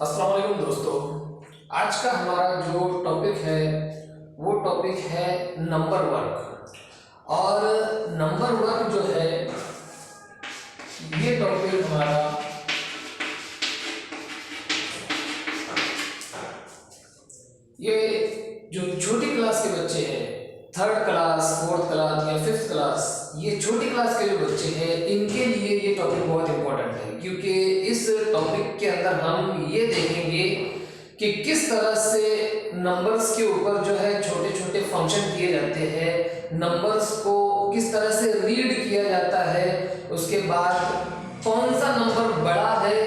अस्सलाम वालेकुम दोस्तों। आज का हमारा जो टॉपिक है वो टॉपिक है नंबर वर्क। और नंबर वर्क जो है ये टॉपिक हमारा ये जो छोटी क्लास के बच्चे हैं, थर्ड क्लास, फोर्थ क्लास या फिफ्थ क्लास, ये छोटी क्लास के जो बच्चे हैं इनके लिए ये टॉपिक बहुत इंपॉर्टेंट है, क्योंकि इस टॉपिक के अंदर हम ये देखेंगे कि किस तरह से नंबर्स के ऊपर जो है छोटे छोटे फंक्शन किए जाते हैं, नंबर्स को किस तरह से रीड किया जाता है, उसके बाद कौन सा नंबर बड़ा है,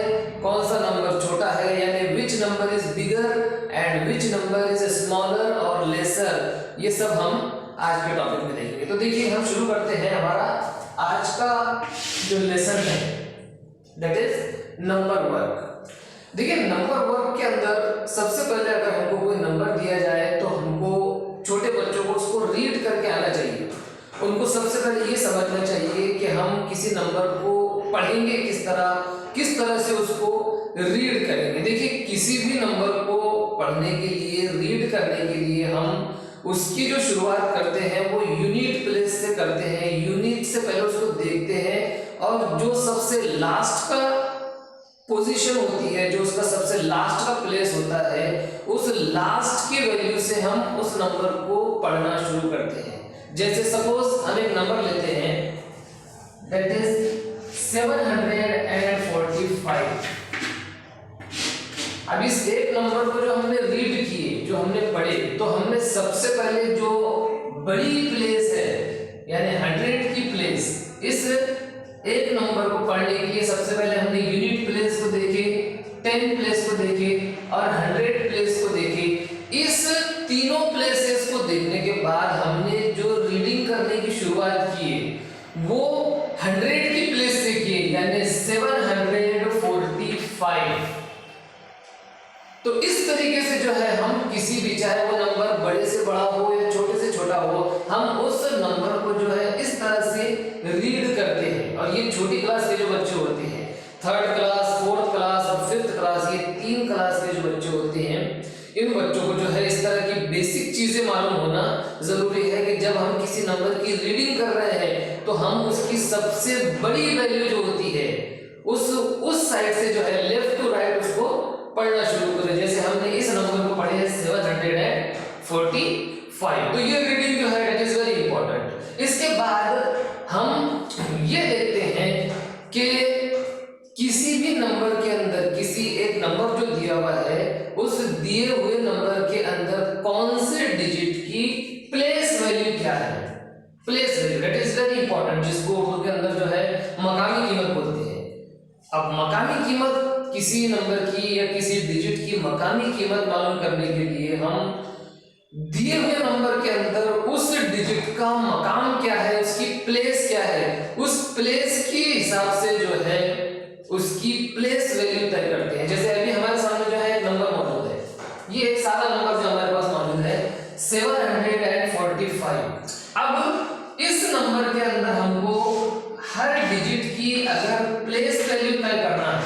कौन सा नंबर छोटा है, यानी which number is bigger and which number is smaller और लेसर, ये सब हम आज के टॉपिक में देखेंगे। तो देखिए हम शुरू करते हैं हमारा आज का जो लेसन है, दैट इज नंबर वर्क। देखिए नंबर वर्क के अंदर सबसे पहले अगर हमको कोई नंबर दिया जाए तो हमको छोटे बच्चों को उसको रीड करके आना चाहिए। उनको सबसे पहले ये समझना चाहिए कि हम किसी नंबर को पढ़ेंगे किस तरह से उसको रीड करेंगे। देखिए किसी भी नंबर को पढ़ने के लिए, रीड करने के लिए हम उसकी जो शुरुआत करते हैं वो यूनिट प्लेस से करते हैं। यूनिट से पहले उसको देखते हैं और जो सबसे लास्ट का पोजीशन होती है, जो उसका सबसे लास्ट का प्लेस होता है, उस लास्ट की वैल्यू से हम उस नंबर को पढ़ना शुरू करते हैं। जैसे सपोज हम एक नंबर लेते हैं, दैट इज 745। अब इस एक नंबर को जो हमने रीड किए, जो हमने पढ़े, तो हमने सबसे पहले जो बड़ी प्लेस है यानी 100 की प्लेस, इस एक नंबर को पढ़ने के लिए सबसे पहले हमने यूनिट प्लेस को देखे, 10 प्लेस को देखे और 100 प्लेस को देखे। इस तीनों प्लेसेस को देखने के बाद हमने जो रीडिंग करने की शुरुआत की वो 100 की प्लेस से की, यानी 745। तो इस तरीके से जो है हम किसी भी, चाहे वो नंबर बड़े से बड़ा हो या छोटे से छोटा हो, हम उस नंबर को जो है इस तरह से रीड करते हैं। और ये छोटी क्लास के जो बच्चे होते हैं, थर्ड क्लास, फोर्थ क्लास और फिफ्थ क्लास, ये 3 क्लास के जो बच्चे होते हैं, इन बच्चों को जो है इस तरह की बेसिक चीजें मालूम होना जरूरी है कि जब हम किसी नंबर की रीडिंग कर रहे हैं तो हम उसकी सबसे बड़ी वैल्यू जो होती है उस साइड से जो है लेफ्ट टू राइट उसको पढ़ना शुरू करें। जैसे हमने इस नंबर को पढ़े 745, तो ये रीडिंग जो है इट इज वेरी इंपॉर्टेंट। इसके बाद हम ये देखते हैं कि किसी भी नंबर के अंदर, किसी एक नंबर जो दिया हुआ है, उस दिए हुए नंबर के अंदर कौन से डिजिट की प्लेस वैल्यू क्या है, place value, that is very important, जिसको उर्दू के अंदर जो है मकामी कीमत बोलते हैं। अब मकामी कीमत किसी नंबर की या किसी डिजिट की मकामी कीमत मालूम करने के लिए हम दिए हुए नंबर के अंदर उस डिजिट का मकाम क्या है, उसकी प्लेस क्या है, उस प्लेस के हिसाब से जो है उसकी प्लेस वैल्यू तय करते हैं। जैसे अभी हमारे सामने जो है एक नंबर मौजूद है, ये एक सादा नंबर जो हमारे पास मौजूद है 745। अब इस नंबर के अंदर हमको हर डिजिट की अगर प्लेस वैल्यू तय करना है,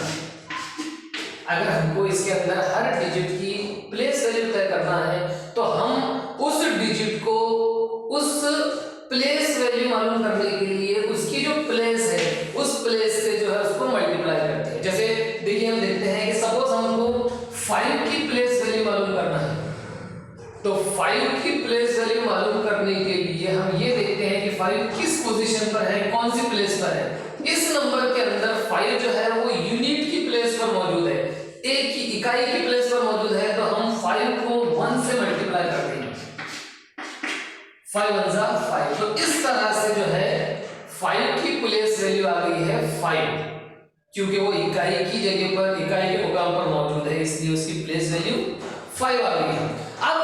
अगर हमको इसके अंदर हर डिजिट की प्लेस वैल्यू तय करना है, तो हम उस डिजिट को उस प्लेस वैल्यू मालूम करने के लिए उसकी जो प्लेस है उस प्लेस से जो है उसको मल्टीप्लाई करते हैं। जैसे देखिए हम देखते हैं कि सपोज हमको 5 की प्लेस वैल्यू मालूम करना है, तो 5 की प्लेस वैल्यू मालूम करने के लिए हम ये देखते हैं कि 5 किस पोजीशन पर है, कौन सी प्लेस पर है। इस नंबर के अंदर 5 जो है वो यूनिट की प्लेस पर मौजूद है, एक की इकाई की प्लेस पर मौजूद है, तो हम 5 को 1 से मल्टीप्लाई करते हैं, 5 1 जा 5। तो इस तरह से जो है 5 की प्लेस वैल्यू आ गई है 5, क्योंकि वो इकाई की जगह पर, इकाई के मुकाम पर मौजूद है, इसलिए उसकी प्लेस वैल्यू 5 आ गई है। अब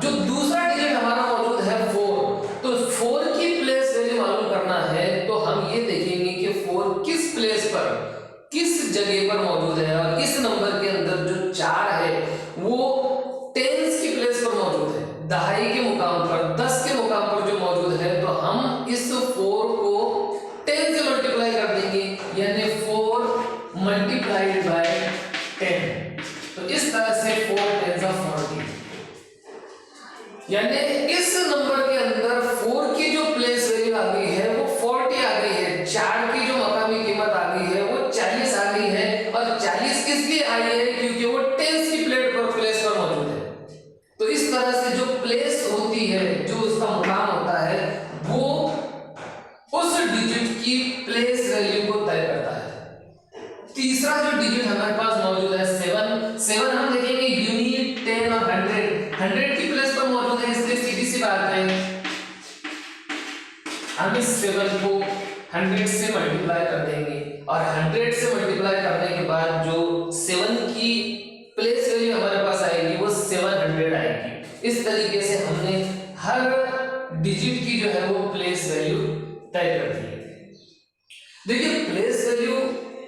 जो दूसरा डिजिट हमारा मौजूद है 4, तो 4 की प्लेस वैल्यू मालूम करना है, तो हम ये देखेंगे कि 4 किस प्लेस पर, किस जगह पर मौजूद है। और इस नंबर के अंदर जो 4 है वो टेंस की प्लेस पर मौजूद है, दहाई के मुकाम पर, 10 के मुकाम पर जो मौजूद है, तो हम इस 4 को 10 से मल्टीप्लाई कर देंगे, यानी 4 मल्टीप्लाइड बाय 10। तो डिजिट की प्लेस वैल्यू को तय करता है। तीसरा जो डिजिट हमारे पास मौजूद है 7 हम देखेंगे यूनिट 10 और 100 की प्लेस पर मौजूद है, इसलिए सीधी सी बात है हम इस 7 को 100 से मल्टीप्लाई कर देंगे और 100 से मल्टीप्लाई करने के बाद जो 7 की प्लेस वैल्यू हमारे पास आएगी वो 700 आएगी। इस तरीके से हमने हर डिजिट की जो है वो प्लेस वैल्यू तय कर दी है। देखिए प्लेस वैल्यू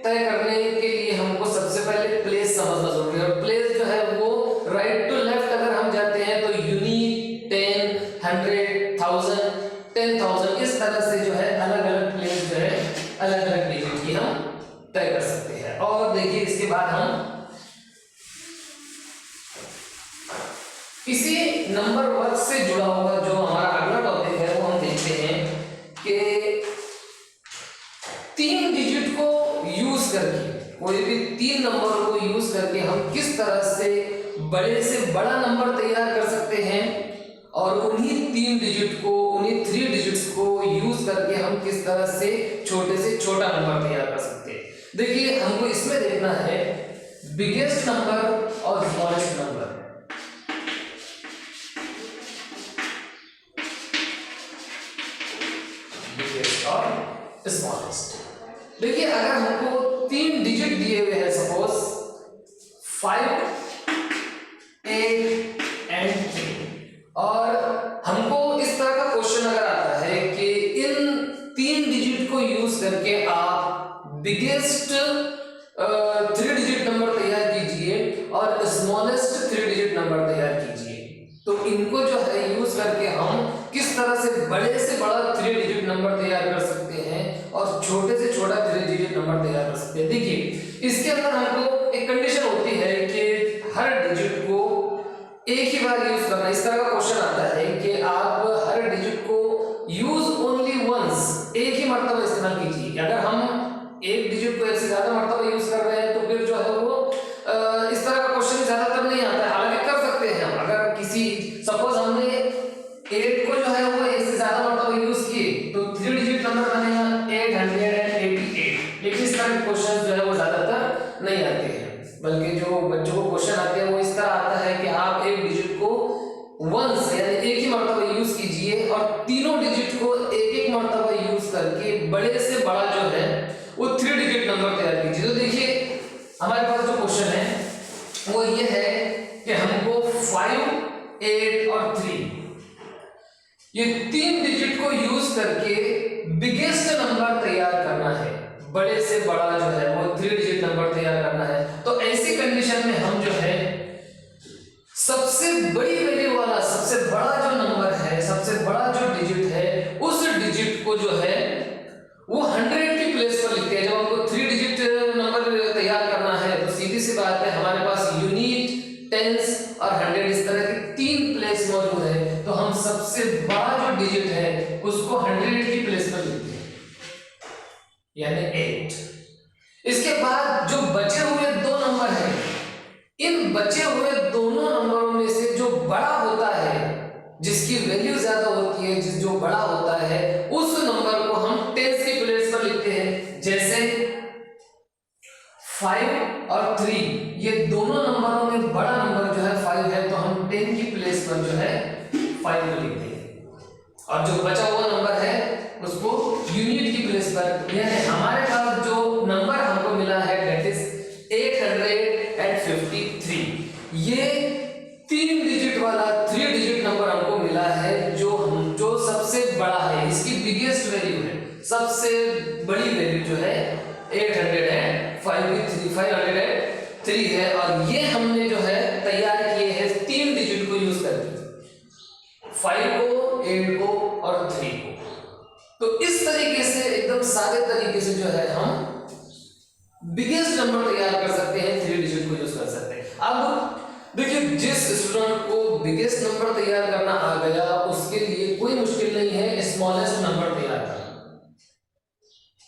तय करने के लिए हमको सबसे पहले प्लेस समझना जरूरी है और प्लेस जो है वो राइट टू लेफ्ट अगर हम जाते हैं तो यूनिट 10 100 1000 10,000 इस तरह से जो है अलग अलग प्लेस जो है अलग अलग डिजिट की हम तय कर सकते हैं। और देखिए इसके बाद हम इसी नंबर वर्ग से जुड़ा हुआ जो हमारा अगला टॉपिक है वो हम देखते हैं कि 3 डिजिट को यूज करके कोई भी 3 नंबर को यूज करके हम किस तरह से बड़े से बड़ा नंबर तैयार कर सकते हैं और उन्हीं 3 डिजिट को उन्हीं 3 डिजिट्स को यूज करके हम किस तरह से छोटे से छोटा नंबर तैयार कर सकते हैं। देखिए हमको इसमें देखना है बिगेस्ट नंबर और स्मॉलेस्ट नंबर। बिगेस्ट और स्मॉलेस्ट। देखिए अगर हमको 3 डिजिट दिए हुए हैं सपोज 5 8 एंड 3 और हमको इस तरह का क्वेश्चन अगर आता है कि इन 3 डिजिट को यूज करके आप बिगेस्ट 3 डिजिट नंबर तैयार कीजिए और स्मॉलेस्ट 3 डिजिट नंबर तैयार कीजिए, तो इनको जो है यूज करके हम किस तरह से बड़े से बड़ा 3 डिजिट नंबर तैयार कर सकते हैं और छोटे से छोटा 3 डिजिट नंबर तैयार कर सकते हैं। देखिए इसके अंदर हमको एक कंडीशन होती है कि हर डिजिट को एक ही बार यूज करना। इस तरह का क्वेश्चन आता है कि आप हर डिजिट को यूज ओनली वंस, एक ही मर्तबा इस्तेमाल कीजिए। अगर हम एक डिजिट को एक से ज्यादा मर्तबा यूज कर रहे हैं तो फिर जो है वो इस तरह का क्वेश्चन ज्यादातर नहीं आता है, हालांकि कर सकते हैं हम। अगर किसी सपोज हमने 8 को जो है वो एक से ज्यादा मर्तबा यूज किए तो 3 डिजिट नंबर बनेगा 888, लेकिन इस तरह के क्वेश्चन जो है वो ज्यादातर नहीं आते हैं, बल्कि जो बच्चों को क्वेश्चन आते हैं वो इस तरह आता है कि आप एक डिजिट को वंस यानी एक ही मर्तबा यूज कीजिए और तीनों डिजिट को एक एक मर्तबा यूज करके बड़े से बड़ा जो है वो 3 डिजिट नंबर तैयार कीजिए। तो देखिए हमारे पास जो क्वेश्चन है वो ये है कि हमको 5 8 और 3 ये 3 डिजिट को यूज करके बिगेस्ट नंबर तैयार करना है, बड़े से बड़ा जो है वो 3 डिजिट नंबर तैयार करना है। तो ऐसी कंडीशन में हम जो है सबसे बड़ी वैल्यू वाला सबसे बड़ा जो नंबर है, सबसे बड़ा जो डिजिट है, उस डिजिट को जो है वो 100 की प्लेस पर लिखते हैं। जब हमको 3 डिजिट नंबर तैयार करना है तो सीधी सी बात है हमारे पास यूनिट, टेंस और 100 इस तरह की 3 प्लेस मौजूद है, तो हम सबसे बड़ा जो डिजिट है उसको 100 की प्लेस पर लिखते हैं यानी 8। इसके बाद जो बचे हुए 2 नंबर हैं, इन बचे हुए दोनों नंबरों में से जो बड़ा होता है, जिसकी वैल्यू ज्यादा होती है, जो बड़ा होता है, उस नंबर को हम टेंस की प्लेस पर लिखते हैं। जैसे 5 और 3 ये दोनों नंबरों में बड़ा नंबर जो है 5 है, तो हम 10 की प्लेस पर जो है 5 को लिखते हैं और जो बचा हुआ नंबर है उसको यूनिट की प्लेस पर, यानी हमारे पास जो नंबर हमको मिला है दैट इज 853। ये 3 डिजिट वाला 3 डिजिट नंबर हमको मिला है जो सबसे बड़ा है, इसकी बिगेस्ट वैल्यू है, सबसे बड़ी वैल्यू जो है 503 है और ये हमने जो है तैयार किए हैं 3 डिजिट को यूज करके, 5 को, 8 को और 3 को। तो इस तरीके से एकदम सादे तरीके से जो है हम बिगेस्ट नंबर तैयार कर सकते हैं, 3 डिजिट को यूज कर सकते हैं। अब देखिए जिस स्टूडेंट को बिगेस्ट नंबर तैयार करना आ गया उसके लिए कोई मुश्किल नहीं है स्मॉलेस्ट नंबर तैयार करना।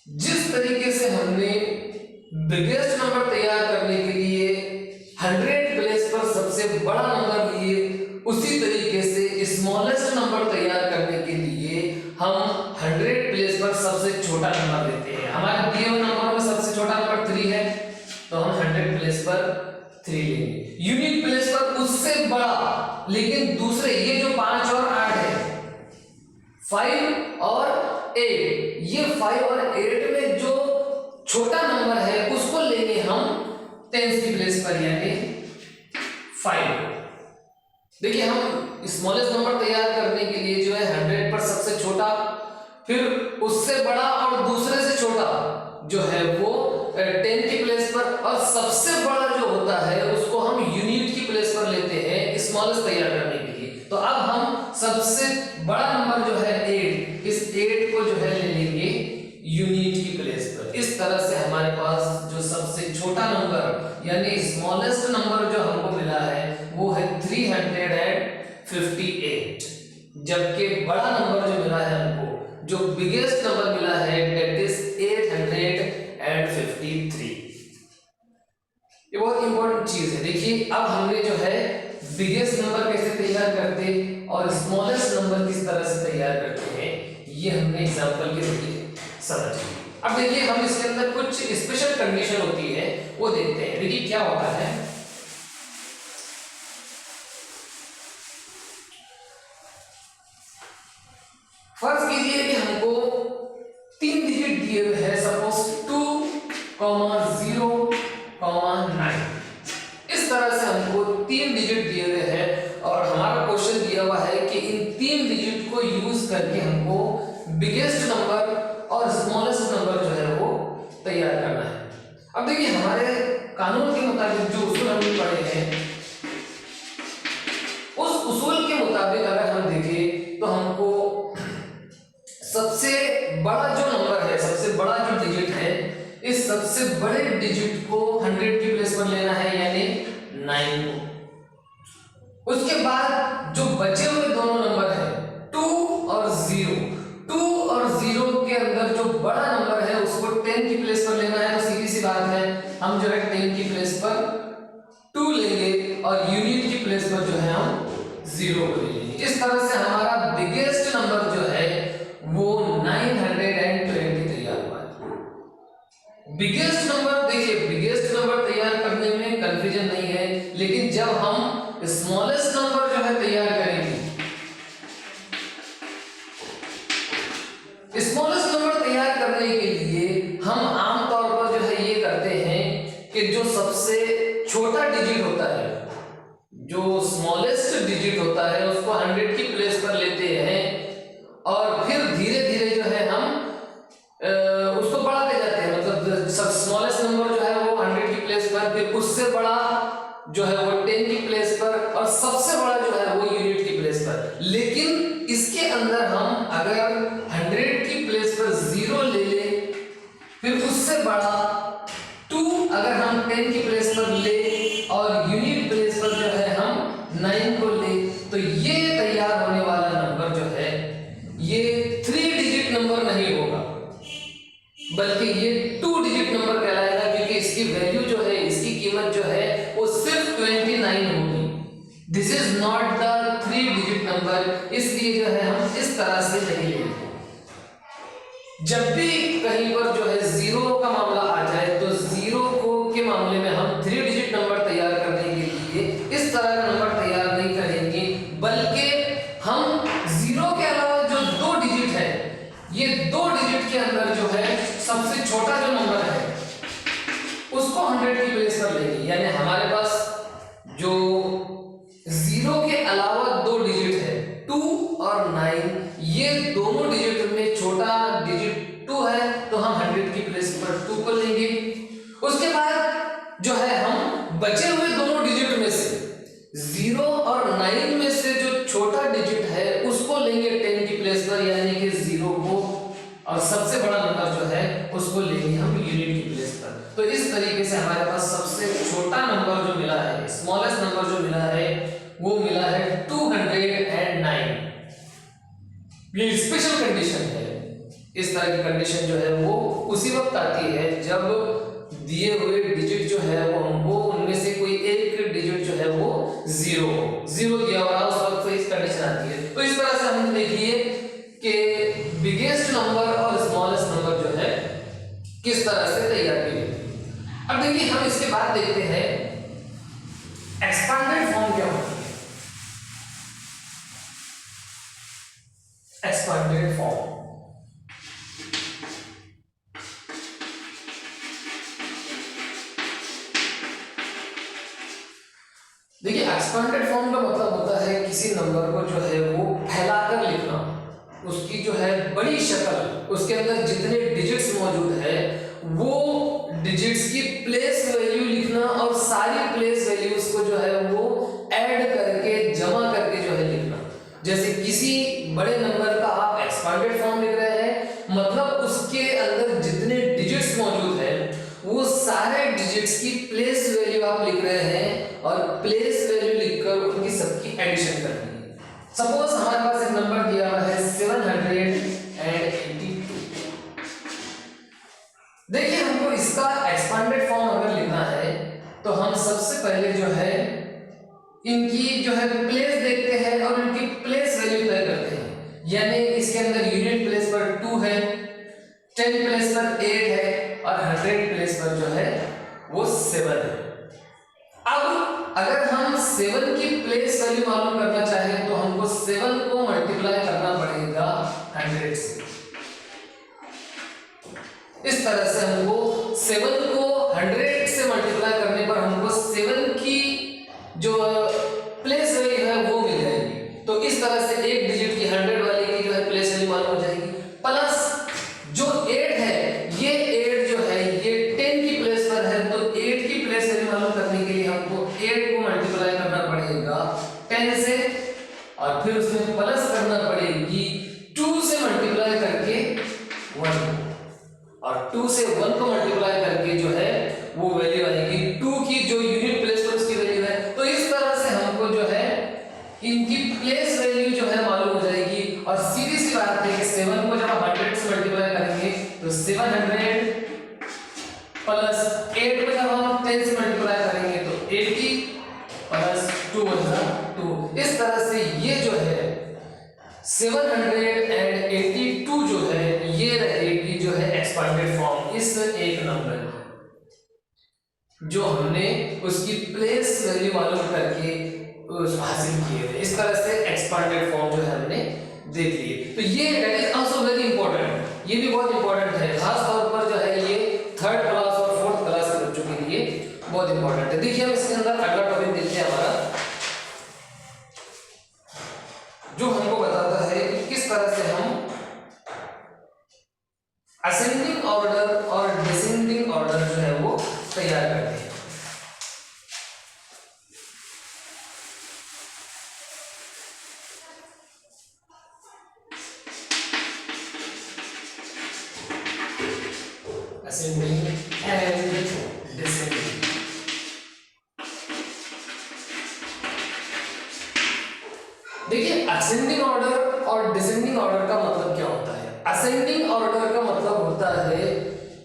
जिस तरीके से हमने बिगेस्ट नंबर तैयार करने के लिए 100 प्लेस पर सबसे बड़ा नंबर लिए, उसी तरीके से स्मॉलेस्ट नंबर तैयार करने के लिए हम 100 प्लेस पर सबसे छोटा नंबर लेते हैं। हमारे दिए हुए नंबरों में सबसे छोटा नंबर 3 है, तो हम 100 प्लेस पर 3 लेंगे। यूनिट प्लेस पर उससे बड़ा, लेकिन दूसरे ये जो 5 और 8 है, 5 और 8, ये 5 और 8 में जो छोटा नंबर है उसको लेंगे हम 10 की प्लेस पर, यानी 5। देखिए हम स्मॉलेस्ट नंबर तैयार करने के लिए जो है 100 पर सबसे छोटा, फिर उससे बड़ा और दूसरे से छोटा जो है वो 10 की प्लेस पर, और सबसे बड़ा जो होता है उसको हम यूनिट की प्लेस पर लेते हैं स्मॉलेस्ट तैयार करने के लिए। तो अब हम सबसे बड़ा नंबर जो है 8, इस 8 को जो है ले लेंगे यूनिट की प्लेस पर। इस तरह से हमारे पास जो सबसे छोटा नंबर यानी स्मॉलेस्ट नंबर जो हमको मिला है वो है 358, जबकि बड़ा नंबर जो मिला है हमको, जो बिगेस्ट नंबर मिला है, दैट इज 853। ये बहुत इंपॉर्टेंट चीज है। देखिए अब हमने जो है बिगेस्ट नंबर कैसे तैयार करते और स्मॉलेस्ट नंबर किस तरह से तैयार करते हैं, ये हमने एग्जांपल के जरिए समझ लिया। अब देखिए हम इसके अंदर कुछ स्पेशल कंडीशन होती है वो देखते हैं। देखिए क्या होता है, फर्ज कीजिए कि हमको 3 डिजिट दिए हुए हैं, सपोज 2, 0, 9। इस तरह से हमको 3 डिजिट दिए हुए हैं और हमारा क्वेश्चन दिया हुआ है कि इन 3 डिजिट को यूज करके हमको बिगेस्ट नंबर और स्मॉलेस्ट नंबर जो है वो तैयार करना है। अब देखिए हमारे कानून के मुताबिक जो उसूल हमने पढ़े हैं, उस उसूल के मुताबिक अगर हम देखें तो हमको सबसे बड़ा जो नंबर है, सबसे बड़ा जो डिजिट है, इस सबसे बड़े डिजिट को 100 की प्लेस पर लेना है, यानी 9 को। उसके बाद जो बचे हुए दोनों नंबर है 2 और 0, 2 और 0 के अंदर जो बड़ा नंबर है उसको 10 की प्लेस पर लेना है। तो सीधी सी बात है, हम जो है 10 की प्लेस पर 2 लेंगे और यूनिट की प्लेस पर जो है हम 0 को ले लेंगे। इस तरह से हमारा बिगेस्ट नंबर जो है वो 920 तैयार हुआ है। बिगेस्ट नंबर, देखिए बिगेस्ट नंबर तैयार करने में कंफ्यूजन नहीं है, लेकिन जब हम स्मॉलेस्ट नंबर जो है तैयार करेंगे, स्मॉलेस्ट नंबर तैयार करने के लिए हम आमतौर पर जो है ये करते हैं कि जो सबसे छोटा डिजिट होता है, जो स्मॉलेस्ट डिजिट होता है, उसको 100 की प्लेस पर लेते हैं और फिर धीरे धीरे जो है हम उसको बढ़ाते जाते हैं। मतलब स्मॉलेस्ट नंबर जो है वो 100 की प्लेस पर, फिर उससे बड़ा जो है वो 10 की प्लेस पर, और सबसे बड़ा जो है वो यूनिट की प्लेस पर। लेकिन इसके अंदर हम अगर 100 की प्लेस पर 0 ले ले, फिर उससे बड़ा 2 अगर हम 10 की प्लेस पर ले और यूनिट प्लेस पर जो है हम 9 को ले, तो ये तैयार होने वाला नंबर जो है ये 3 डिजिट नंबर नहीं होगा, बल्कि ये 2 डिजिट नंबर कहलाएगा, क्योंकि इसकी वैल्यू जो है, इसकी कीमत जो है वो सिर्फ 29 होगी। This is not the 3 digit number, इसलिए जो है हम इस तरह से नहीं लेंगे। जब भी कहीं पर जो है 0 का मामला आ जाए तो 0 को के मामले में हम 3 डिजिट नंबर तैयार करने के लिए इस तरह का नंबर तैयार नहीं करेंगे, बल्कि हम 0 के अलावा जो 2 डिजिट है, ये 2 डिजिट के अंदर जो है सबसे छोटा जो नंबर है उसको 100 की प्लेस पर लेंगे। यानी हमारे पास जो 0 के अलावा 2 डिजिट है 2 और 9, ये दोनों डिजिट में छोटा डिजिट 2 है, तो हम 100 की प्लेस पर 2 को लेंगे। उसके बाद जो है हम बचे हुए दोनों डिजिट में से 0 और 9 में से जो छोटा डिजिट है उसको लेंगे 10 की प्लेस पर, यानी कि 0 को, और सबसे बड़ा नंबर जो है उसको लेंगे हम यूनिट की प्लेस पर। तो इस तरीके से हमारे पास सबसे छोटा नंबर जो मिला है, स्मॉलेस्ट नंबर जो मिला है, वो मिला है 209। ये स्पेशल कंडीशन है। इस तरह की कंडीशन जो है वो उसी वक्त आती है जब दिए हुए डिजिट जो है वो हमको उनमें से कोई एक डिजिट जो है वो 0 दिया हुआ है, उस वक्त इस कंडीशन आती है। तो इस तरह से हम देखिए कि बिगेस्ट नंबर और किस तरह से तैयार की जाती है। अब देखिए हम इसके बाद देखते हैं एक्सपांडेड फॉर्म क्या होती है। एक्सपांडेड फॉर्म, देखिए एक्सपांडेड फॉर्म का मतलब होता है किसी नंबर को जो है वो फैलाकर लिखना, उसकी जो है बड़ी शक्ल, उसके अंदर जितने डिजिट्स मौजूद है वो डिजिट्स की प्लेस वैल्यू लिखना और सारी प्लेस वैल्यूज को जो है वो ऐड करके जमा करके जो है लिखना। जैसे किसी बड़े नंबर का आप एक्सपांडेड फॉर्म लिख रहे हैं, मतलब उसके अंदर जितने डिजिट्स मौजूद है वो सारे डिजिट्स की प्लेस वैल्यू आप लिख रहे हैं और प्लेस वैल्यू लिखकर उनकी सबकी एडिशन करनी है। सपोज हमारे पास एक नंबर दिया हुआ है 782। देखिए हमको इसका एक्सपांडेड फॉर्म अगर लिखना है तो हम सबसे पहले जो है इनकी जो है प्लेस देखते हैं और इनकी प्लेस वैल्यू तय करते हैं। यानी इसके अंदर यूनिट प्लेस पर 2 है, 10 प्लेस पर 8 है और 100 प्लेस पर जो है वो 7 है। अब अगर हम 7 की प्लेस वैल्यू मालूम करना चाहें तो हमको 7 को मल्टीप्लाई करना पड़ेगा 100 से। इस तरह से हमको 7 को 100 से मल्टीप्लाई करने पर हमको 7 की जो प्लेस वैल्यू है वो मिल जाएगी। तो इस तरह से एक डिजिट की 100 वाले की जो है प्लेस वैल्यू मालूम हो जाएगी। प्लस जो 8 है, ये 8 जो है ये 10 की प्लेस पर है, तो 8 की प्लेस वैल्यू मालूम करने के लिए हमको 8 को मल्टीप्लाई करना पड़ेगा 10 से और फिर उसमें प्लस करना पड़ेगी 2 से मल्टीप्लाई करके 1 और 2 से 1 को मल्टीप्लाई करके जो है वो वैल्यू आएगी 2 की जो यूनिट प्लेस पर उसकी वैल्यू है। तो इस तरह से हमको जो है इनकी प्लेस वैल्यू जो है मालूम हो जाएगी। और सीधी सी बात है कि 7 को जब हम 100 से मल्टीप्लाई करेंगे तो 700 प्लस 8 को जब हम 10 से मल्टीप्लाई करेंगे तो 80 प्लस 2 2। इस तरह से ये जो है 782 जो है ये रहेगी जो है एक्सपांडेड फॉर्म इस एक नंबर की, जो हमने उसकी प्लेस वैल्यू मालूम करके हासिल किए थे। इस तरह से एक्सपांडेड फॉर्म जो है हमने देख लिए। तो ये that is also very important, ये भी बहुत इंपॉर्टेंट है, खास तौर पर जो है ये 3rd क्लास और 4th क्लास के बच्चों के लिए बहुत इंपॉर्टेंट है। देखिए हम इसके अंदर अगला टॉपिक देखते हैं हमारा, जो हमको बताता है कि किस तरह से हम असेंडिंग ऑर्डर और डिसेंडिंग ऑर्डर जो है वो तैयार करते हैं। Ascending and descending. देखिए असेंडिंग ऑर्डर और डिसेंडिंग ऑर्डर का मतलब क्या होता है। असेंडिंग ऑर्डर का मतलब होता है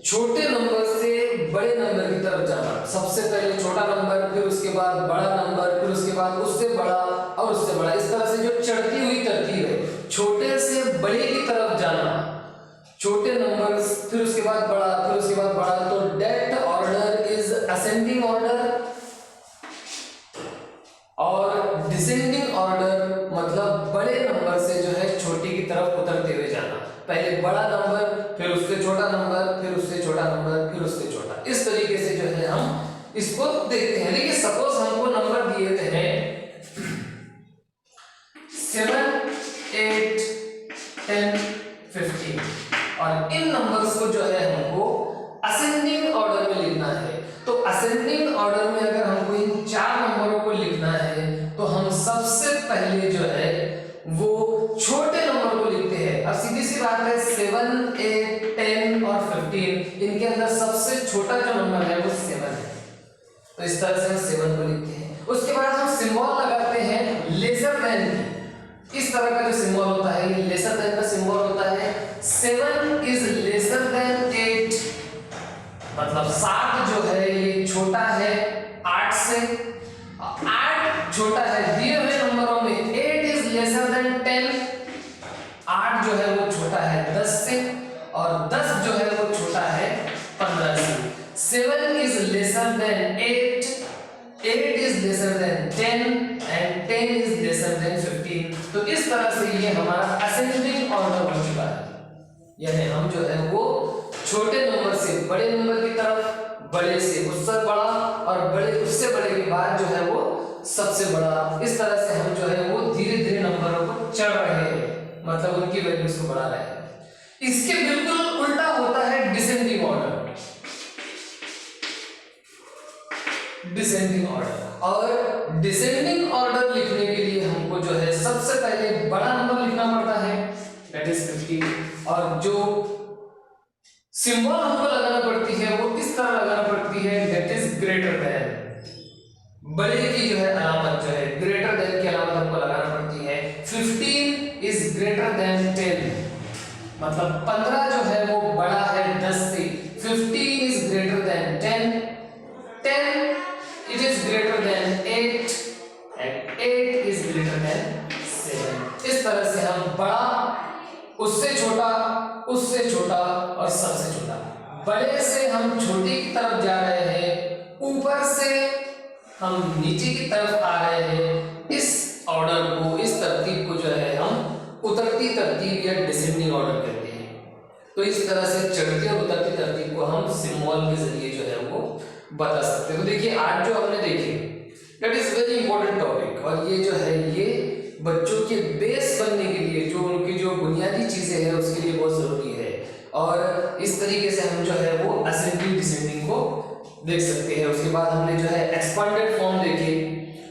छोटे नंबर से बड़े नंबर की तरफ जाना। सबसे पहले छोटा नंबर, फिर उसके बाद बड़ा नंबर, फिर उसके बाद उससे बड़ा और उससे बड़ा। इस तरह से जो चढ़ती हुई तरतीब है, छोटे से बड़े की तरफ जाना, छोटे नंबर फिर उसके बाद बड़ा, फिर उसके बाद बड़ा। तो that order is ascending order. और डिसेंडिंग ऑर्डर मतलब बड़े नंबर से जो है छोटी की तरफ उतरते हुए जाना। पहले बड़ा नंबर, फिर उससे छोटा नंबर, फिर उससे छोटा नंबर, फिर उससे छोटा। इस तरीके से जो है हम इसको देखते हैं। देखिए सपोज हमको नंबर दिए थे 7, 8, 10, 15 और इन नंबर्स को जो है हमको असेंडिंग ऑर्डर में लिखना है। तो असेंडिंग ऑर्डर में अगर हमको इन 4 नंबरों को लिखना है तो हम सबसे पहले जो है वो छोटे नंबर को लिखते हैं। अब सीधी सी बात है 7, 8, 10 और 15 इनके अंदर सबसे छोटा जो नंबर है वो 7 है। तो इस तरह से हम 7 को लिखते हैं। उसके बाद हम सिंबल लगाते हैं लेसर देन। इस तरह का जो सिंबल होता है ये लेसर देन का सिंबल होता है। 7 इज लेसर देन 8, मतलब 7 जो है ये छोटा है 8 से। 8 छोटा है दिए हुए नंबरों में 8 इज लेसर देन 10। 8 जो है वो छोटा है 10 से और 10 जो है वो छोटा है तो इस तरह से ये हमारा असेंडिंग ऑर्डर बन चुका है, यानी हम जो है वो छोटे नंबर से बड़े नंबर की तरफ, बड़े से उससे बड़ा और बड़े उससे बड़े के बाद जो है वो सबसे बड़ा, इस तरह से हम जो है वो धीरे धीरे नंबरों को चढ़ रहे हैं, मतलब उनकी वैल्यूज को बढ़ा रहे हैं। इसके बिल्कुल उल्टा होता है डिसेंडिंग ऑर्डर। डिसेंडिंग ऑर्डर, और डिसेंडिंग ऑर्डर लिखने के लिए हमको जो है सबसे पहले बड़ा नंबर लिखना पड़ता है, दैट इज 50, और जो सिंबल हमको लगाना पड़ती है वो इस तरह लगाना पड़ती है, दैट इज ग्रेटर देन। बड़े की जो है अलामत जो है ग्रेटर देन की अलामत हमको लगाना पड़ती है। 15 इज ग्रेटर देन 10, मतलब 15 जो है वो बड़ा है 10 से। 15 is greater than 10, 10 it is greater than 8 and 8 is greater than 7। इस तरह से हम बड़ा, उससे छोटा, उससे छोटा और सबसे छोटा, बड़े से हम छोटे की तरफ जा रहे हैं, ऊपर से हम नीचे की तरफ आ रहे हैं। इस ऑर्डर को, इस तरतीब को जो है हम उतरती तरतीब या डिसेंडिंग ऑर्डर कहते हैं। तो इस तरह से चढ़ती और उतरती तरतीब को हम सिंबल के जरिए जो है वो बता सकते हैं। तो देखिए आज जो हमने देखे that is very important topic, और ये जो है ये बच्चों के बेस बनने के लिए, जो उनकी जो बुनियादी चीजें हैं उसके लिए बहुत जरूरी है। और इस तरीके से हम जो है वो असेंडिंग डिसेंडिंग को देख सकते हैं। उसके बाद हमने जो है एक्सपांडेड फॉर्म देखे,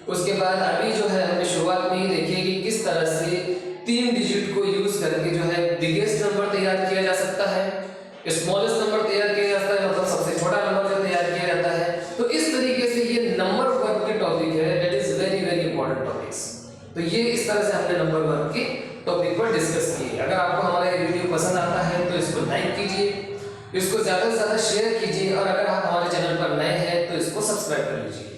उसके बाद अभी जो है हमने शुरुआत में ही देखे कि किस तरह से 3 डिजिट को यूज करके जो है बिगेस्ट नंबर तैयार किया जा सकता है, स्मॉलेस्ट नंबर तैयार किया जाता है, मतलब सबसे छोटा नंबर जो तैयार किया जाता है। तो इस तरीके से ये नंबर वर्क के टॉपिक है, that is very very important topics. तो ये इस तरह से हमने नंबर वर्क के टॉपिक पर डिस्कस किए। अगर आपको हमारा ये वीडियो पसंद आता है तो इसको लाइक कीजिए, इसको ज़्यादा से ज़्यादा शेयर कीजिए, और अगर आप हमारे चैनल पर नए हैं तो इसको सब्सक्राइब कर लीजिए।